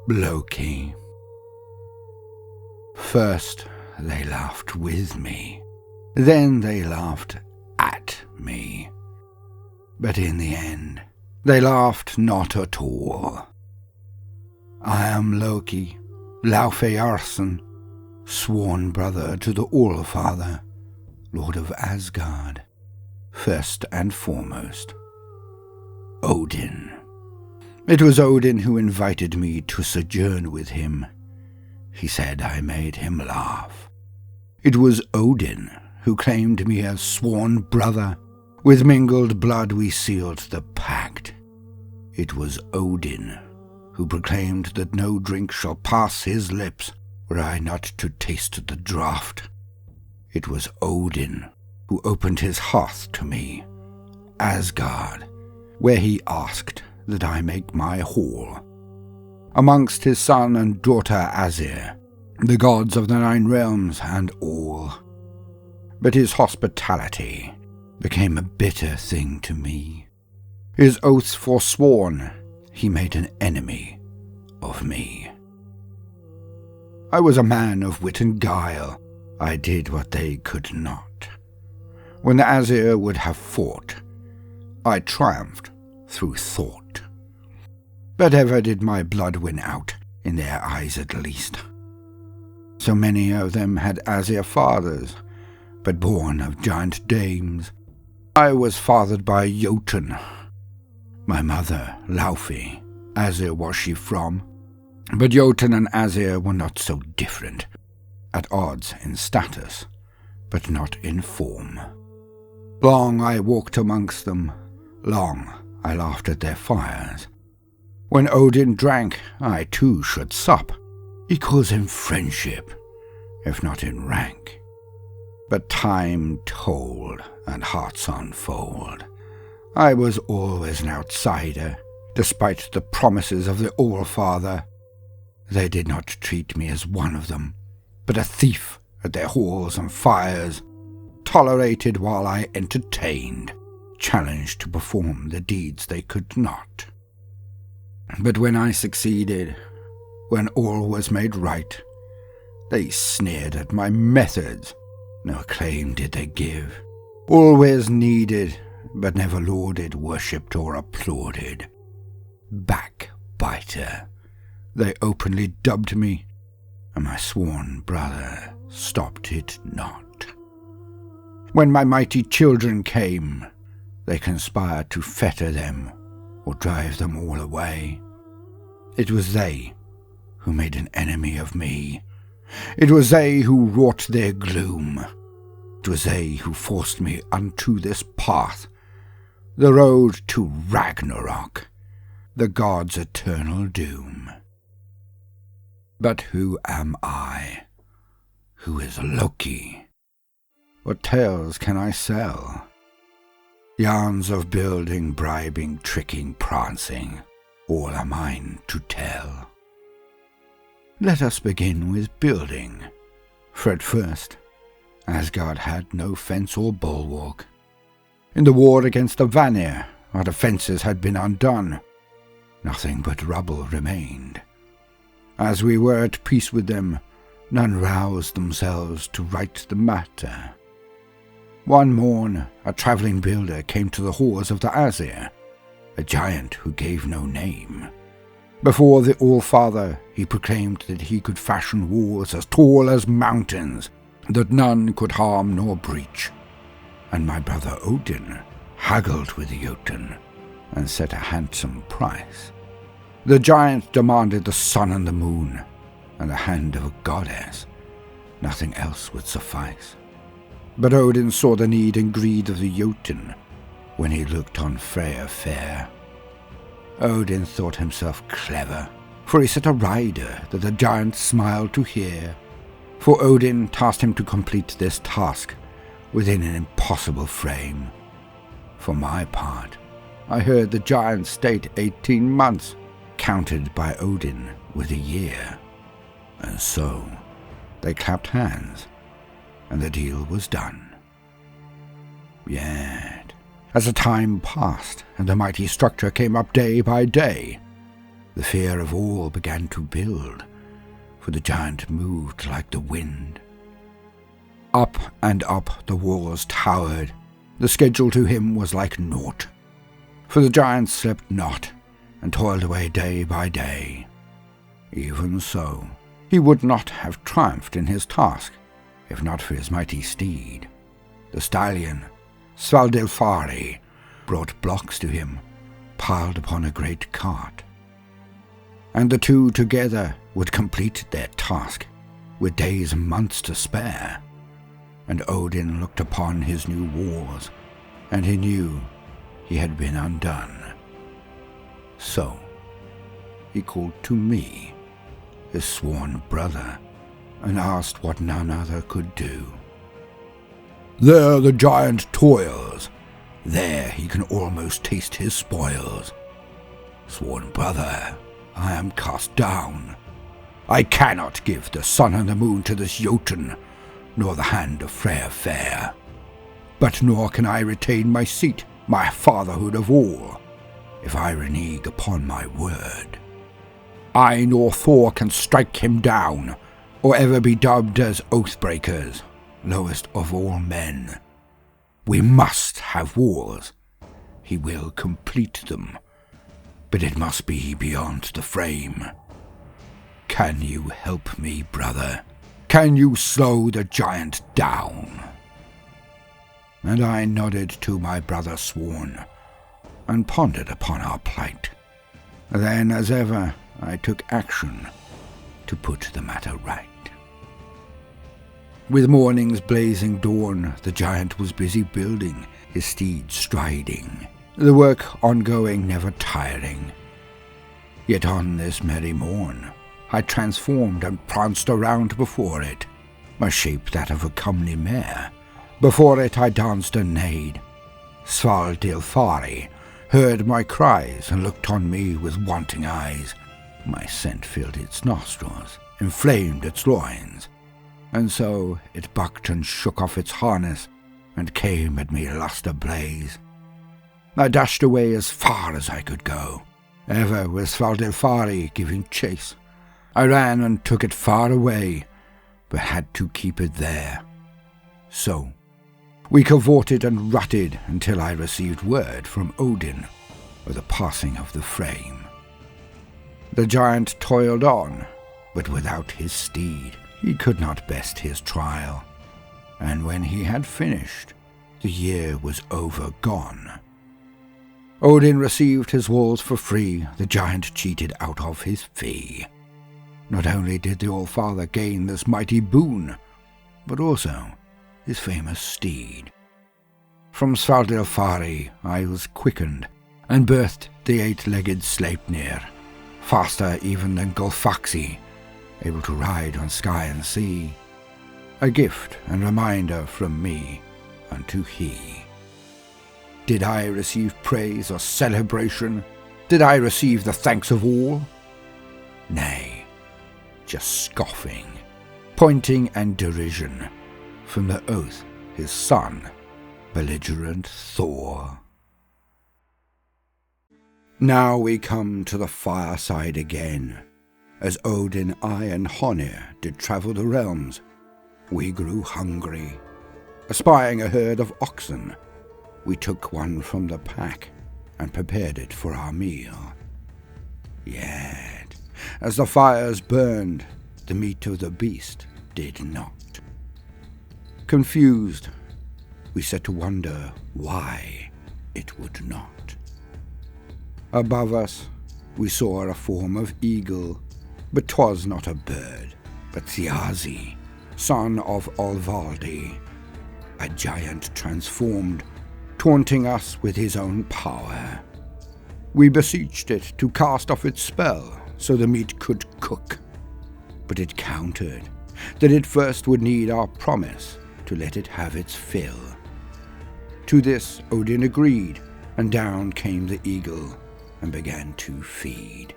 Loki. First they laughed with me, then they laughed at me. But in the end, they laughed not at all. I am Loki Laufeyson, sworn brother to the All-Father, Lord of Asgard, first and foremost. Odin. It was Odin who invited me to sojourn with him. He said I made him laugh. It was Odin who claimed me as sworn brother. With mingled blood we sealed the pact. It was Odin who proclaimed that no drink shall pass his lips were I not to taste the draught. It was Odin who opened his hearth to me, Asgard, where he asked that I make my hall. Amongst his son and daughter Aesir, the gods of the 9 realms and all. But his hospitality became a bitter thing to me. His oaths forsworn, he made an enemy of me. I was a man of wit and guile. I did what they could not. When the Aesir would have fought, I triumphed through thought. But ever did my blood win out, in their eyes at least. So many of them had Aesir fathers, but born of giant dames. I was fathered by Jotun. My mother, Laufey, Aesir was she from. But Jotun and Aesir were not so different, at odds in status, but not in form. Long I walked amongst them, long I laughed at their fires. When Odin drank, I too should sup, equals in friendship, if not in rank. But time told, and hearts unfold. I was always an outsider, despite the promises of the All-Father. They did not treat me as one of them, but a thief at their halls and fires, tolerated while I entertained, challenged to perform the deeds they could not. But when I succeeded, when all was made right, they sneered at my methods. No acclaim did they give, always needed, but never lauded, worshipped, or applauded. Backbiter, they openly dubbed me, and my sworn brother stopped it not. When my mighty children came, they conspired to fetter them, or drive them all away. It was they who made an enemy of me. It was they who wrought their gloom. It was they who forced me unto this path, the road to Ragnarok, the gods' eternal doom. But who am I? Who is Loki? What tales can I sell? Yarns of building, bribing, tricking, prancing, all are mine to tell. Let us begin with building, for at first Asgard had no fence or bulwark. In the war against the Vanir, our defences had been undone. Nothing but rubble remained. As we were at peace with them, none roused themselves to right the matter. One morn, a travelling builder came to the halls of the Aesir, a giant who gave no name. Before the All-Father, he proclaimed that he could fashion walls as tall as mountains, that none could harm nor breach. And my brother Odin haggled with Jotun and set a handsome price. The giant demanded the sun and the moon, and the hand of a goddess. Nothing else would suffice. But Odin saw the need and greed of the Jotun when he looked on Freya fair. Odin thought himself clever, for he set a rider that the giant smiled to hear. For Odin tasked him to complete this task within an impossible frame. For my part, I heard the giant state 18 months, counted by Odin with a year. And so they clapped hands, and the deal was done. Yet, as the time passed and the mighty structure came up day by day, The fear of all began to build, for the giant moved like the wind. Up and up the walls towered. The schedule to him was like naught, for the giant slept not, and toiled away day by day. Even so, he would not have triumphed in his task, if not for his mighty steed. The stallion, Svaldilfari, brought blocks to him, piled upon a great cart. And the two together would complete their task, with days and months to spare. And Odin looked upon his new walls, and he knew he had been undone. So he called to me, his sworn brother, and asked what none other could do. There the giant toils, there he can almost taste his spoils. Sworn brother, I am cast down. I cannot give the sun and the moon to this Jotun, nor the hand of Freya fair. But nor can I retain my seat, my fatherhood of all, if I renege upon my word. I nor Thor can strike him down, or ever be dubbed as oath-breakers, lowest of all men. We must have wars. He will complete them, but it must be beyond the frame. Can you help me, brother? Can you slow the giant down? And I nodded to my brother sworn, and pondered upon our plight. Then, as ever, I took action to put the matter right. With morning's blazing dawn, the giant was busy building, his steed striding, the work ongoing, never tiring. Yet on this merry morn, I transformed and pranced around before it, my shape that of a comely mare. Before it I danced and neighed. Svaldilfari heard my cries and looked on me with wanting eyes. My scent filled its nostrils, inflamed its loins, and so it bucked and shook off its harness and came at me lust ablaze. I dashed away as far as I could go, ever with Svaldilfari giving chase. I ran and took it far away, but had to keep it there. So we cavorted and rutted until I received word from Odin of the passing of the frame. The giant toiled on, but without his steed he could not best his trial, and when he had finished, the year was over gone. Odin received his walls for free, the giant cheated out of his fee. Not only did the All-Father gain this mighty boon, but also his famous steed. From Svaldilfari I was quickened, and birthed the eight-legged Sleipnir, faster even than Gulfaxi, able to ride on sky and sea. A gift and reminder from me unto he. Did I receive praise or celebration? Did I receive the thanks of all? Nay, just scoffing, pointing and derision from the oath his son, belligerent Thor. Now we come to the fireside again. As Odin, I, and Honir did travel the realms, we grew hungry. Espying a herd of oxen, we took one from the pack and prepared it for our meal. Yet, as the fires burned, the meat of the beast did not. Confused, we set to wonder why it would not. Above us, we saw a form of eagle, but 'twas not a bird, but Thiazi, son of Olvaldi, a giant transformed, taunting us with his own power. We beseeched it to cast off its spell so the meat could cook, but it countered that it first would need our promise to let it have its fill. To this Odin agreed, and down came the eagle and began to feed.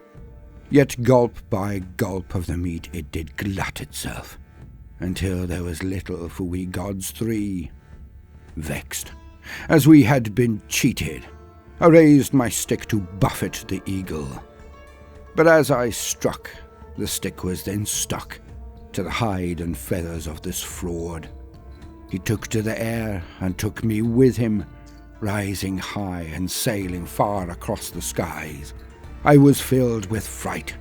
Yet gulp by gulp of the meat it did glut itself, until there was little for we gods three. Vexed, as we had been cheated, I raised my stick to buffet the eagle. But as I struck, the stick was then stuck to the hide and feathers of this fraud. He took to the air and took me with him, rising high and sailing far across the skies. I was filled with fright,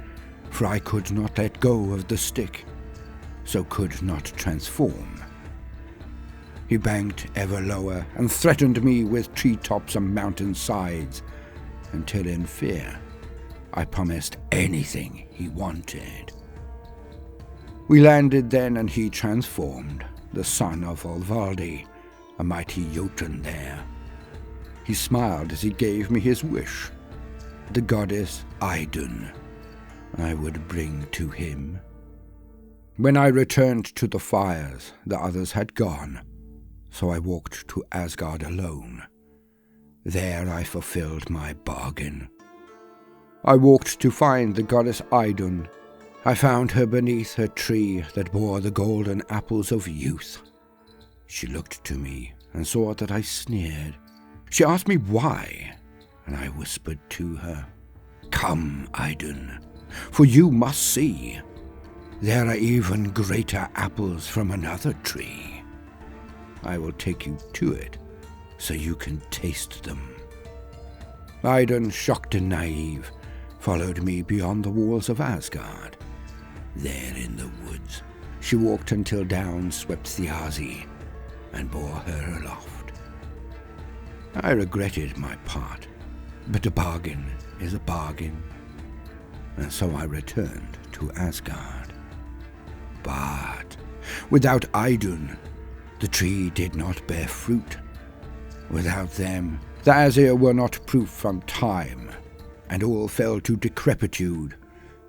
for I could not let go of the stick, so could not transform. He banked ever lower and threatened me with treetops and mountain sides, until in fear I promised anything he wanted. We landed then, and he transformed, the son of Olvaldi, a mighty Jotun there. He smiled as he gave me his wish, the goddess Idun I would bring to him. When I returned to the fires, the others had gone, so I walked to Asgard alone. There I fulfilled my bargain. I walked to find the goddess Idun. I found her beneath her tree that bore the golden apples of youth. She looked to me and saw that I sneered. She asked me why, and I whispered to her, "Come, Idun, for you must see. There are even greater apples from another tree. I will take you to it, so you can taste them." Idun, shocked and naive, followed me beyond the walls of Asgard. There in the woods, she walked until down swept Thiazi and bore her aloft. I regretted my part, but a bargain is a bargain, and so I returned to Asgard. But without Idun, the tree did not bear fruit. Without them, the Aesir were not proof from time, and all fell to decrepitude,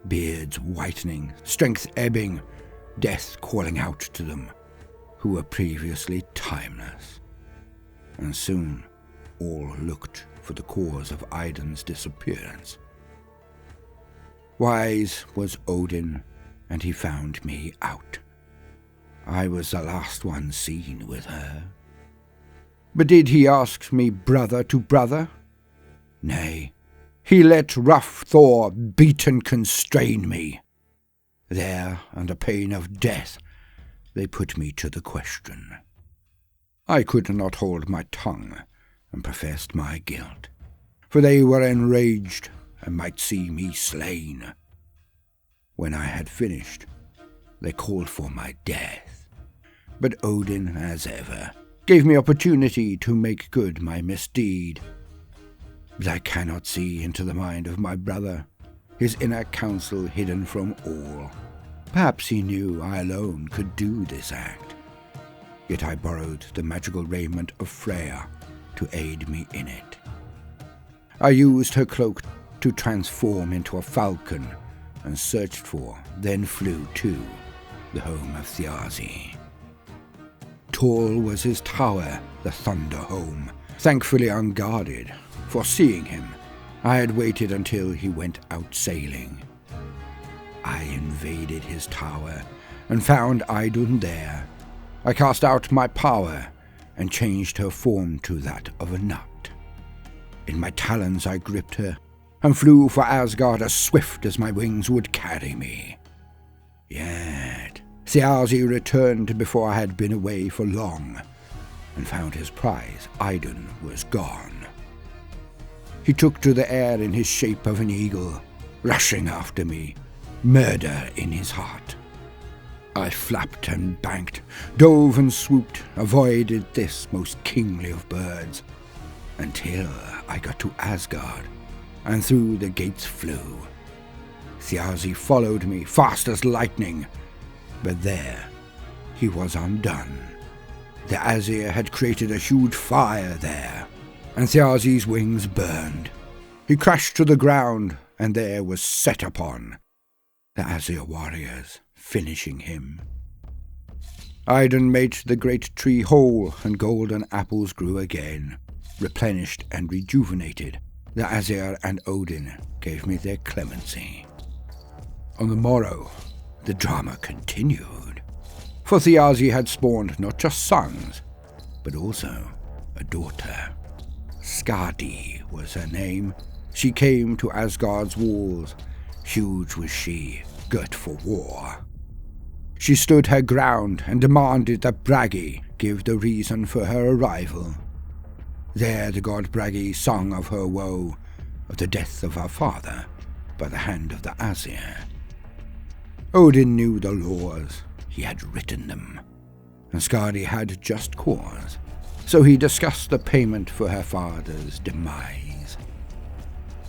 beards whitening, strength ebbing, death calling out to them, who were previously timeless. And soon all looked for the cause of Idun's disappearance. Wise was Odin, and he found me out. I was the last one seen with her. But did he ask me brother to brother? Nay, he let rough Thor beat and constrain me. There, under pain of death, they put me to the question. I could not hold my tongue, and professed my guilt, for they were enraged, and might see me slain. When I had finished, they called for my death, but Odin, as ever, gave me opportunity to make good my misdeed. But I cannot see into the mind of my brother, his inner counsel hidden from all. Perhaps he knew I alone could do this act, yet I borrowed the magical raiment of Freya to aid me in it. I used her cloak to transform into a falcon, and searched for, then flew to, the home of Thiazi. Tall was his tower, the Thunder Home, thankfully unguarded, for seeing him, I had waited until he went out sailing. I invaded his tower, and found Idun there. I cast out my power, and changed her form to that of a nut. In my talons I gripped her, and flew for Asgard as swift as my wings would carry me. Yet Thiazi returned before I had been away for long, and found his prize, Idun, was gone. He took to the air in his shape of an eagle, rushing after me, murder in his heart. I flapped and banked, dove and swooped, avoided this most kingly of birds, until I got to Asgard, and through the gates flew. Thiazi followed me, fast as lightning, but there he was undone. The Aesir had created a huge fire there, and Thiazi's wings burned. He crashed to the ground, and there was set upon, the Aesir warriors finishing him. Idun made the great tree whole, and golden apples grew again, replenished and rejuvenated. The Aesir and Odin gave me their clemency. On the morrow, the drama continued, for Thiazi had spawned not just sons, but also a daughter. Skadi was her name. She came to Asgard's walls, Huge was she, girt for war. She stood her ground and demanded that Bragi give the reason for her arrival. There the god Bragi sung of her woe, of the death of her father by the hand of the Aesir. Odin knew the laws, he had written them, and Skadi had just cause, so he discussed the payment for her father's demise.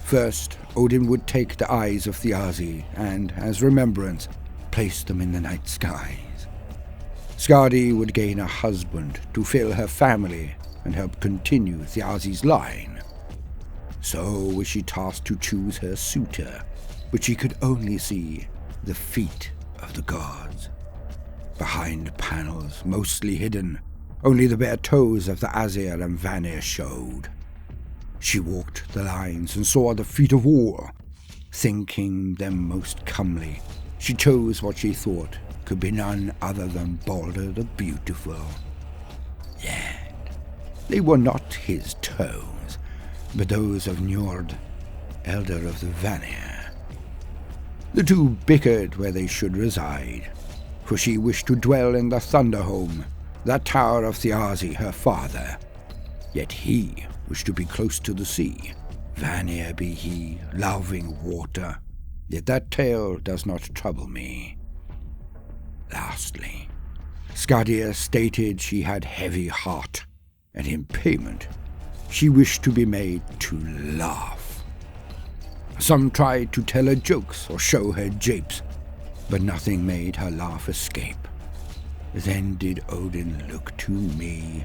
First, Odin would take the eyes of the Aesir and, as remembrance, place them in the night skies. Skadi would gain a husband to fill her family and help continue the Aesir's line. So was she tasked to choose her suitor, but she could only see the feet of the gods. Behind panels, mostly hidden, only the bare toes of the Aesir and Vanir showed. She walked the lines and saw the feet of all. Thinking them most comely, she chose what she thought could be none other than Balder the Beautiful. Yet they were not his toes, but those of Njord, elder of the Vanir. The two bickered where they should reside, for she wished to dwell in the Thunderhome, that tower of the Aesir her father. Yet he wished to be close to the sea. Vanir be he, loving water, yet that tale does not trouble me. Lastly, Skadia stated she had heavy heart, and in payment she wished to be made to laugh. Some tried to tell her jokes or show her japes, but nothing made her laugh escape. Then did Odin look to me.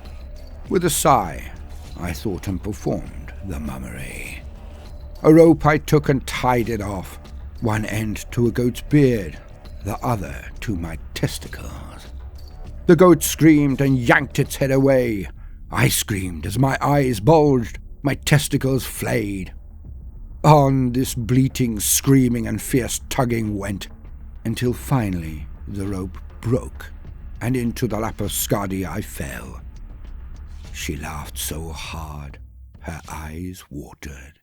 With a sigh, I thought and performed the mummery. A rope I took and tied it off, one end to a goat's beard, the other to my testicles. The goat screamed and yanked its head away. I screamed as my eyes bulged, my testicles flayed. On this bleating, screaming, and fierce tugging went, until finally the rope broke, and into the lap of Skadi I fell. She laughed so hard, her eyes watered,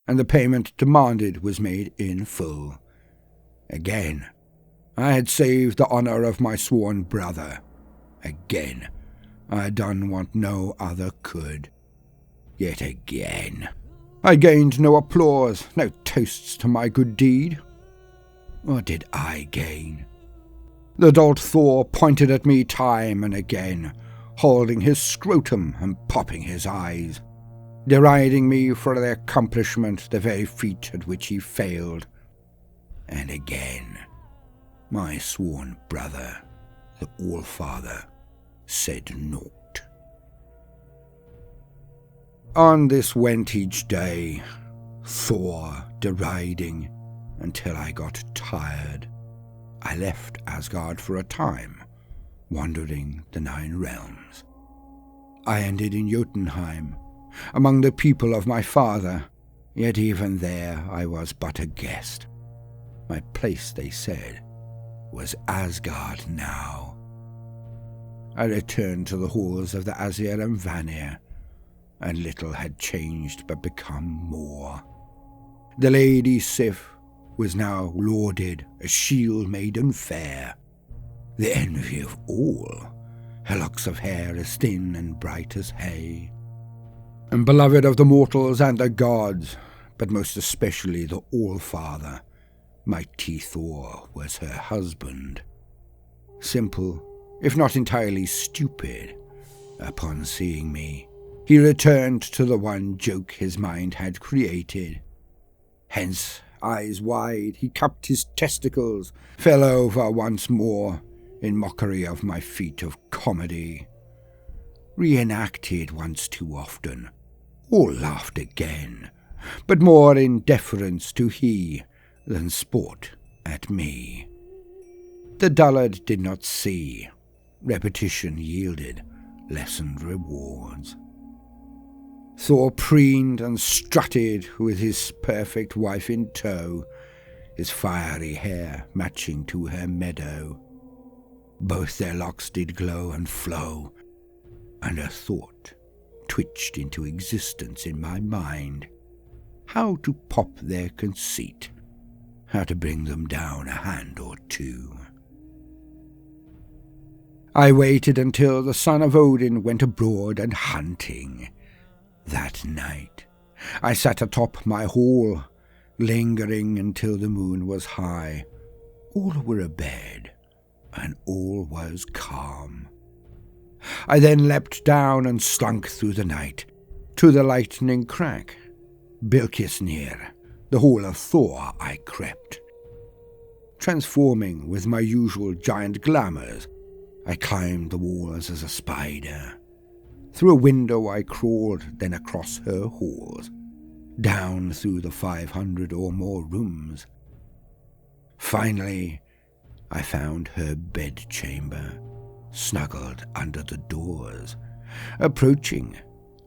and the payment demanded was made in full. Again, I had saved the honour of my sworn brother. Again, I had done what no other could. Yet again, I gained no applause, no toasts to my good deed. What did I gain? The dolt Thor pointed at me time and again, holding his scrotum and popping his eyes, deriding me for the accomplishment, the very feat at which he failed. And again, my sworn brother, the Allfather, said naught. On this went each day, Thor deriding, until I got tired. I left Asgard for a time, wandering the 9 realms. I ended in Jotunheim, among the people of my father, yet even there I was but a guest. My place, they said, was Asgard now. I returned to the halls of the Aesir and Vanir, and little had changed but become more. The Lady Sif was now lauded, a shield maiden fair, the envy of all, her locks of hair as thin and bright as hay, and beloved of the mortals and the gods, but most especially the Allfather. Mighty Thor was her husband. Simple, if not entirely stupid, upon seeing me, he returned to the one joke his mind had created. Hence, eyes wide, he cupped his testicles, fell over once more, in mockery of my feat of comedy. Reenacted once too often, all laughed again, but more in deference to he than sport at me. The dullard did not see. Repetition yielded lessened rewards. Thor preened and strutted with his perfect wife in tow, his fiery hair matching to her meadow. Both their locks did glow and flow, and a thought twitched into existence in my mind, how to pop their conceit. how to bring them down a hand or two. I waited until the son of Odin went abroad and hunting. That night I sat atop my hall, lingering until the moon was high. All were abed, and all was calm. I then leapt down and slunk through the night, to the lightning crack. Bilkisnir, the hall of Thor, I crept. Transforming with my usual giant glamours, I climbed the walls as a spider. Through a window I crawled, then across her halls, down through the 500 or more rooms. Finally, I found her bedchamber, snuggled under the doors. Approaching,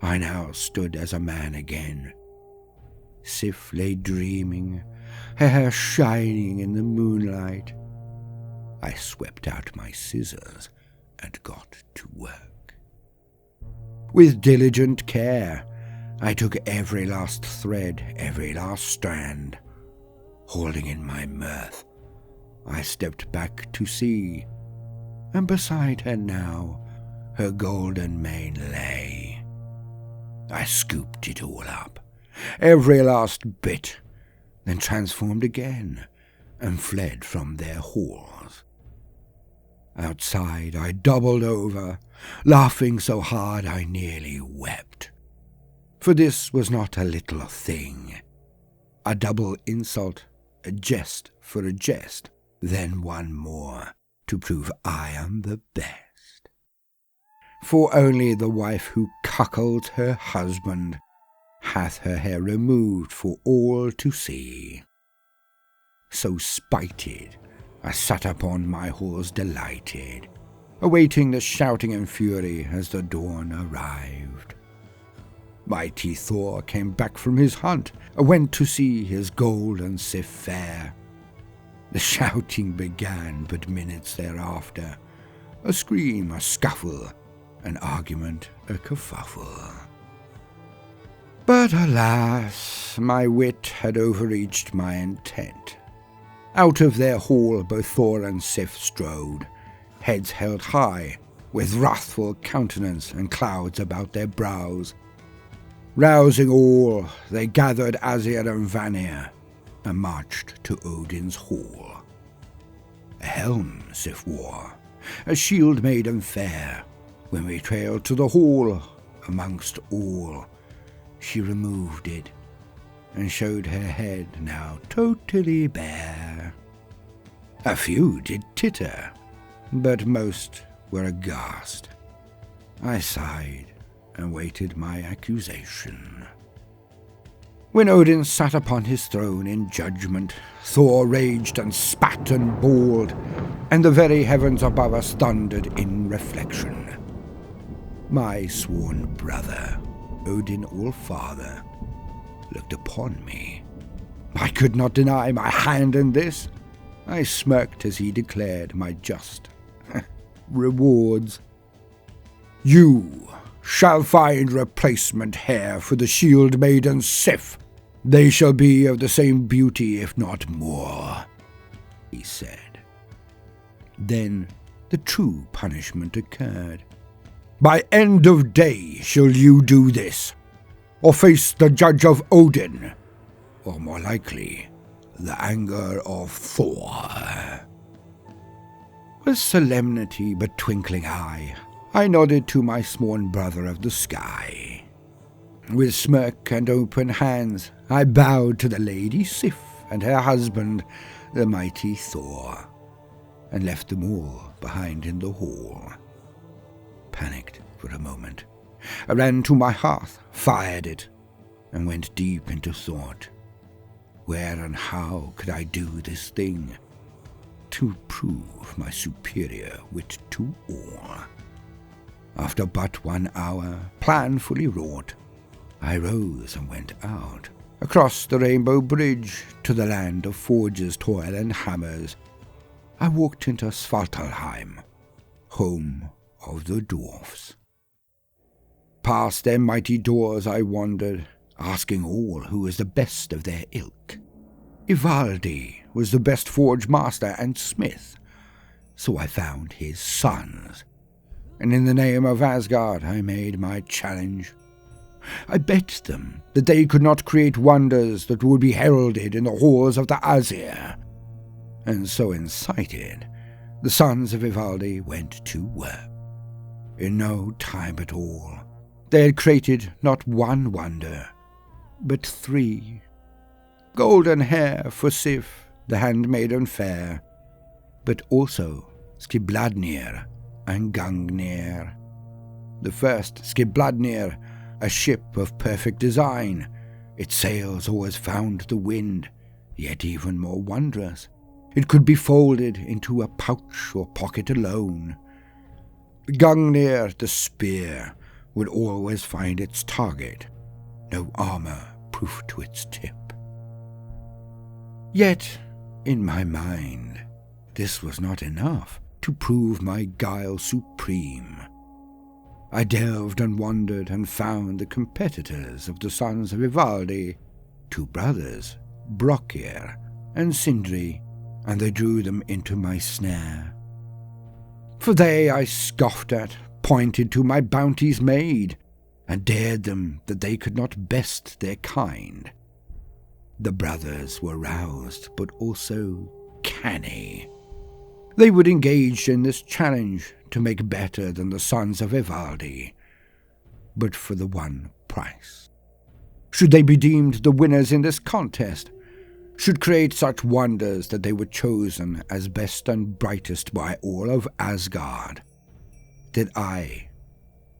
I now stood as a man again. Sif lay dreaming, her hair shining in the moonlight. I swept out my scissors and got to work. With diligent care, I took every last thread, every last strand. Holding in my mirth, I stepped back to see, and beside her now her golden mane lay. I scooped it all up, every last bit, then transformed again and fled from their halls. Outside I doubled over, laughing so hard I nearly wept. For this was not a little thing, a double insult, a jest for a jest, then one more, to prove I am the best. For only the wife who cuckolds her husband hath her hair removed for all to see. So spited, I sat upon my horse delighted, awaiting the shouting and fury as the dawn arrived. Mighty Thor came back from his hunt, went to see his golden Sif fair. The shouting began but minutes thereafter, a scream, a scuffle, an argument, a kerfuffle. But alas, my wit had overreached my intent. Out of their hall both Thor and Sif strode, heads held high, with wrathful countenance and clouds about their brows. Rousing all, they gathered Azir and Vanir, and marched to Odin's hall. A helm Sif wore, a shield maiden fair. When we trailed to the hall, amongst all, she removed it, and showed her head now totally bare. A few did titter, but most were aghast. I sighed and waited my accusation. When Odin sat upon his throne in judgment, Thor raged and spat and bawled, and the very heavens above us thundered in reflection. My sworn brother, Odin All-Father, looked upon me. I could not deny my hand in this. I smirked as he declared my just rewards. You shall find replacement hair for the shield maiden Sif. They shall be of the same beauty, if not more, he said. Then the true punishment occurred. By end of day shall you do this, or face the judge of Odin, or more likely, the anger of Thor. With solemnity but twinkling eye, I nodded to my sworn brother of the sky. With smirk and open hands, I bowed to the lady Sif and her husband, the mighty Thor, and left them all behind in the hall. Panicked for a moment, I ran to my hearth, fired it, and went deep into thought. Where and how could I do this thing to prove my superior wit to all? After but 1 hour, plan fully wrought, I rose and went out, across the rainbow bridge, to the land of forges, toil, and hammers. I walked into Svartalheim, home of the dwarfs. Past their mighty doors I wandered, asking all who was the best of their ilk. Ivaldi was the best forge master and smith, so I found his sons, and in the name of Asgard I made my challenge. I bet them that they could not create wonders that would be heralded in the halls of the Asir, and so incited, the sons of Ivaldi went to work. In no time at all, they had created not one wonder, but 3. Golden hair for Sif, the handmaiden fair, but also Skibladnir and Gungnir. The first, Skibladnir, a ship of perfect design. Its sails always found the wind, yet even more wondrous, it could be folded into a pouch or pocket alone. Gungnir, the spear, would always find its target, no armor proof to its tip. Yet, in my mind, this was not enough to prove my guile supreme. I delved and wandered and found the competitors of the sons of Ivaldi, 2 brothers, Brokir and Sindri, and they drew them into my snare. For they I scoffed at, pointed to my bounties made, and dared them that they could not best their kind. The brothers were roused, but also canny. They would engage in this challenge to make better than the sons of Ivaldi, but for the one price. Should they be deemed the winners in this contest, should create such wonders that they were chosen as best and brightest by all of Asgard, that I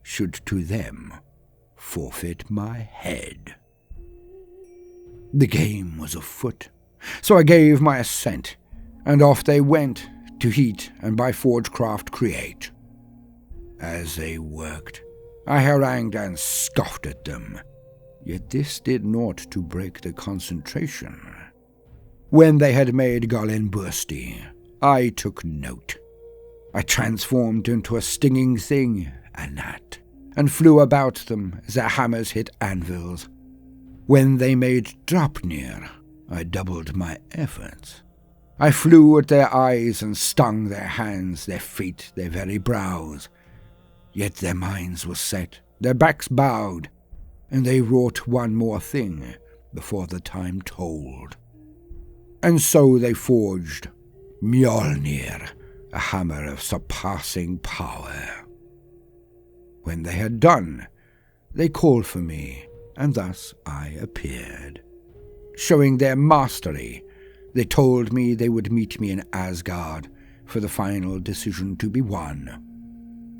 should to them forfeit my head. The game was afoot, so I gave my assent, and off they went to heat and by forgecraft create. As they worked, I harangued and scoffed at them, yet this did naught to break the concentration. When they had made Galenbursti, I took note. I transformed into a stinging thing, a gnat, and flew about them as their hammers hit anvils. When they made Draupnir, I doubled my efforts. I flew at their eyes and stung their hands, their feet, their very brows. Yet their minds were set, their backs bowed, and they wrought one more thing before the time told. And so they forged Mjolnir, a hammer of surpassing power. When they had done, they called for me, and thus I appeared. Showing their mastery, they told me they would meet me in Asgard for the final decision to be won,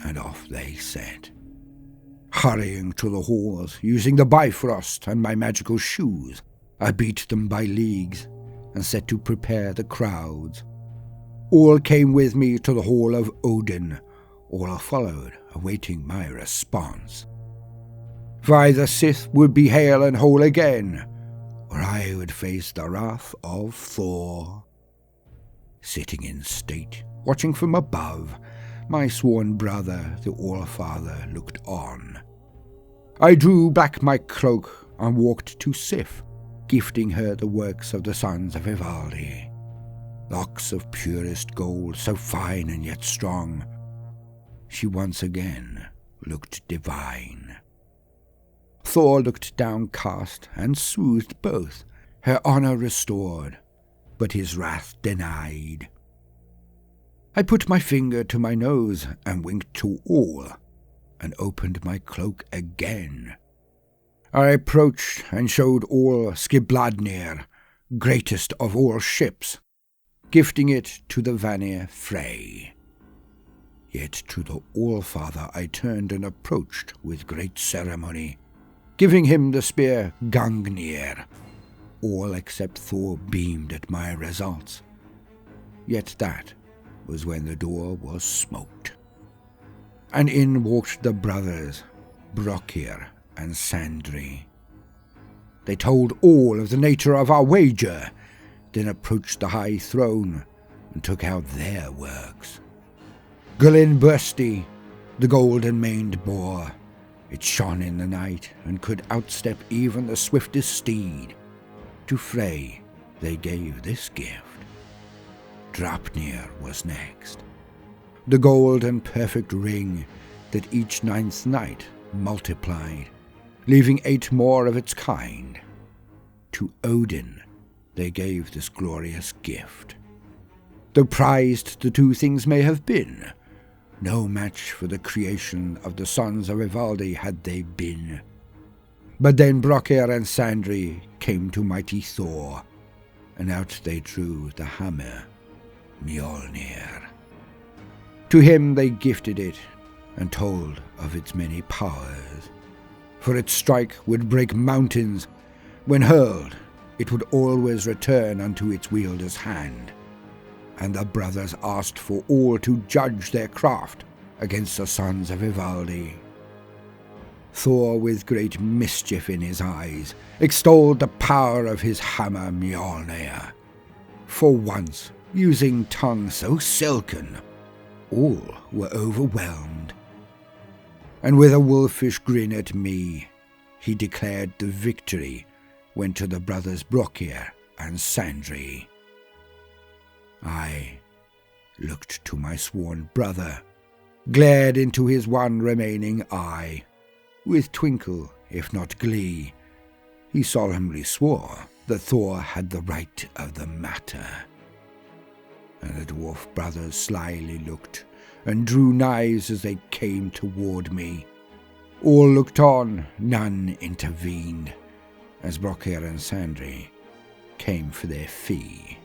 and off they set. Hurrying to the halls, using the Bifrost and my magical shoes, I beat them by leagues and set to prepare the crowds. All came with me to the hall of Odin, all followed, awaiting my response. For either Sith would be hale and whole again, or I would face the wrath of Thor. Sitting in state, watching from above, my sworn brother, the All-Father, looked on. I drew back my cloak and walked to Sif, gifting her the works of the sons of Ivaldi. Locks of purest gold, so fine and yet strong. She once again looked divine. Thor looked downcast and soothed both, her honor restored, but his wrath denied. I put my finger to my nose and winked to all, and opened my cloak again. I approached and showed all Skibladnir, greatest of all ships, gifting it to the Vanir Frey. Yet to the All-Father I turned and approached with great ceremony, giving him the spear Gungnir. All except Thor beamed at my results. Yet that was when the door was smoked, and in walked the brothers, Brokir and Sandri. They told all of the nature of our wager, then approached the high throne and took out their works. Galenbursti, the golden-maned boar, it shone in the night and could outstep even the swiftest steed. To Frey, they gave this gift. Draupnir was next. The gold and perfect ring that each ninth night multiplied, leaving 8 more of its kind. To Odin they gave this glorious gift. Though prized the 2 things may have been, no match for the creation of the sons of Ivaldi had they been. But then Brokkr and Sandri came to mighty Thor, and out they drew the hammer, Mjolnir. To him they gifted it, and told of its many powers. For its strike would break mountains. When hurled, it would always return unto its wielder's hand. And the brothers asked for all to judge their craft against the sons of Ivaldi. Thor, with great mischief in his eyes, extolled the power of his hammer Mjolnir. For once, using tongue so silken, all were overwhelmed. And with a wolfish grin at me, he declared the victory went to the brothers Brokkr and Sandri. I looked to my sworn brother, glared into his one remaining eye. With twinkle, if not glee, he solemnly swore that Thor had the right of the matter. And the dwarf brothers slyly looked, and drew knives as they came toward me. All looked on, none intervened, as Brokkr and Sandri came for their fee.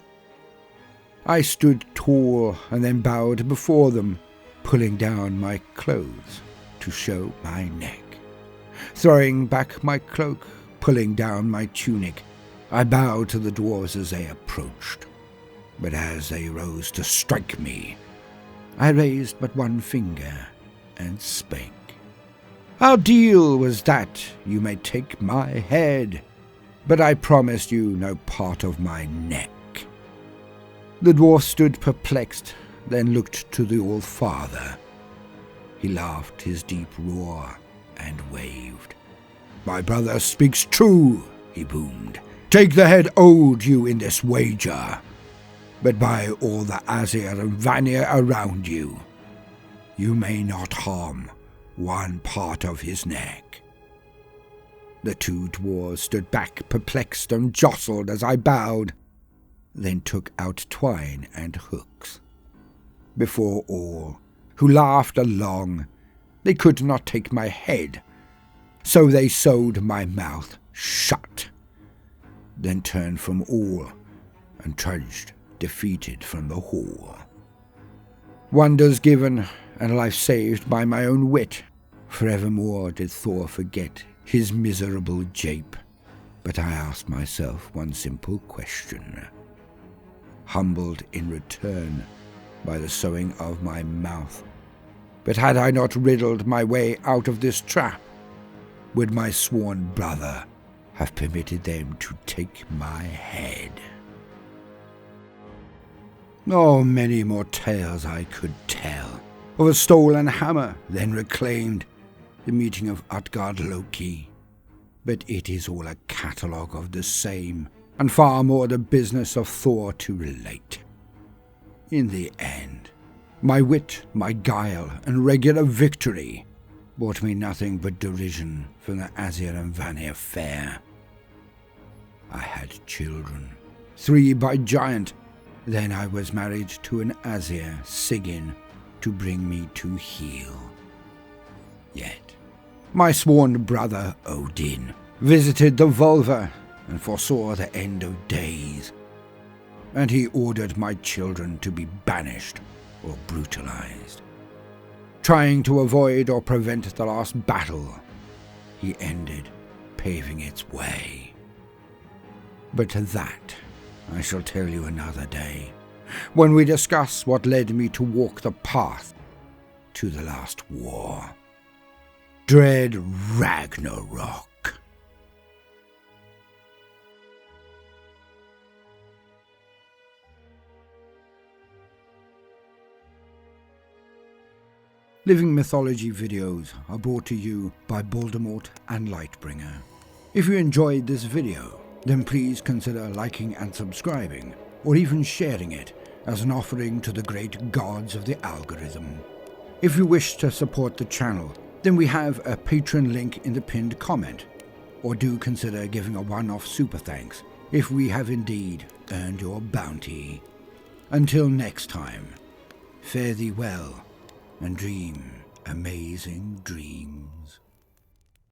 I stood tall and then bowed before them, pulling down my clothes to show my neck. Throwing back my cloak, pulling down my tunic, I bowed to the dwarves as they approached. But as they rose to strike me, I raised but one finger and spake. Our deal was that you may take my head, but I promised you no part of my neck. The dwarf stood perplexed, then looked to the All-Father. He laughed his deep roar and waved. My brother speaks true, he boomed. Take the head owed you in this wager. But by all the Aesir and Vanir around you, you may not harm one part of his neck. The 2 dwarves stood back perplexed and jostled as I bowed, then took out twine and hooks. Before all, who laughed along, they could not take my head, so they sewed my mouth shut, then turned from all and trudged defeated from the hall. Wonders given and life saved by my own wit, forevermore did Thor forget his miserable jape. But I asked myself one simple question, humbled in return by the sewing of my mouth. But had I not riddled my way out of this trap, would my sworn brother have permitted them to take my head? Oh, many more tales I could tell, of a stolen hammer then reclaimed, the meeting of Utgard Loki. But it is all a catalogue of the same, and far more the business of Thor to relate. In the end, my wit, my guile, and regular victory brought me nothing but derision from the Aesir and Vanir fair. I had children, 3 by giant. Then I was married to an Aesir, Sigyn, to bring me to heel. Yet my sworn brother Odin visited the vulva and foresaw the end of days, and he ordered my children to be banished or brutalized. Trying to avoid or prevent the last battle, he ended paving its way. But that I shall tell you another day, when we discuss what led me to walk the path to the last war. Dread Ragnarok. Living Mythology videos are brought to you by Voldemort and Lightbringer. If you enjoyed this video, then please consider liking and subscribing, or even sharing it as an offering to the great gods of the algorithm. If you wish to support the channel, then we have a Patreon link in the pinned comment, or do consider giving a one-off super thanks if we have indeed earned your bounty. Until next time, fare thee well and dream amazing dreams.